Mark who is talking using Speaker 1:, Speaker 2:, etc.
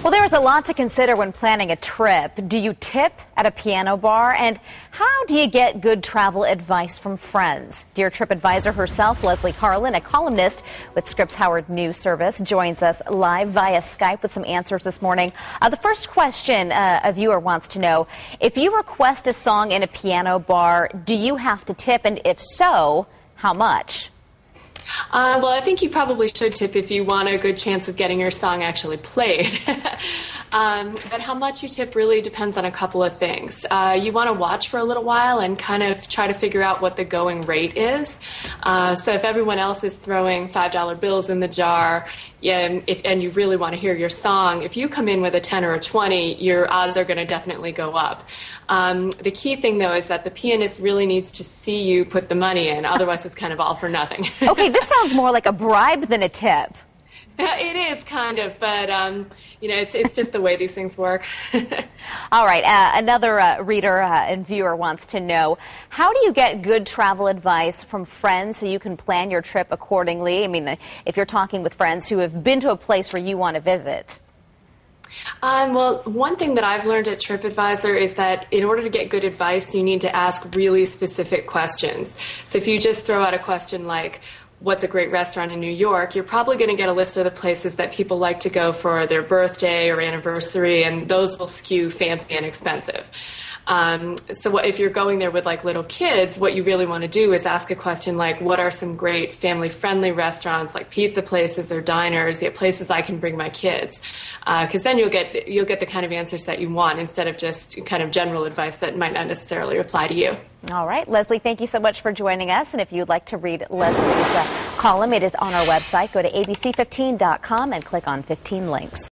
Speaker 1: Well, there is a lot to consider when planning a trip. Do you tip at a piano bar? And how do you get good travel advice from friends? Dear TripAdvisor herself, Leslie Carlin, a columnist with Scripps Howard News Service, joins us live via Skype with some answers this morning. The first question a viewer wants to know, if you request a song in a piano bar, do you have to tip? And if so, how much?
Speaker 2: Well, I think you probably should tip if you want a good chance of getting your song actually played. But how much you tip really depends on a couple of things. You want to watch for a little while and kind of try to figure out what the going rate is. So if everyone else is throwing $5 bills in the jar, and you really want to hear your song, if you come in with a 10 or a 20, your odds are going to definitely go up. The key thing, though, is that the pianist really needs to see you put the money in. Otherwise, it's kind of all for nothing.
Speaker 1: Okay, this sounds more like a bribe than a tip.
Speaker 2: It is kind of, but it's just the way these things work.
Speaker 1: All right, another reader and viewer wants to know, how do you get good travel advice from friends so you can plan your trip accordingly? I mean, if you're talking with friends who have been to a place where you want to visit.
Speaker 2: Well, one thing that I've learned at TripAdvisor is that in order to get good advice, you need to ask really specific questions. So if you just throw out a question like, what's a great restaurant in New York, you're probably going to get a list of the places that people like to go for their birthday or anniversary, and those will skew fancy and expensive. So if you're going there with like little kids, what you really want to do is ask a question like, what are some great family-friendly restaurants like pizza places or diners, places I can bring my kids? Because then you'll get the kind of answers that you want instead of just kind of general advice that might not necessarily apply to you.
Speaker 1: All right, Leslie, thank you so much for joining us. And if you'd like to read Leslie's column, it is on our website. Go to abc15.com and click on 15 links.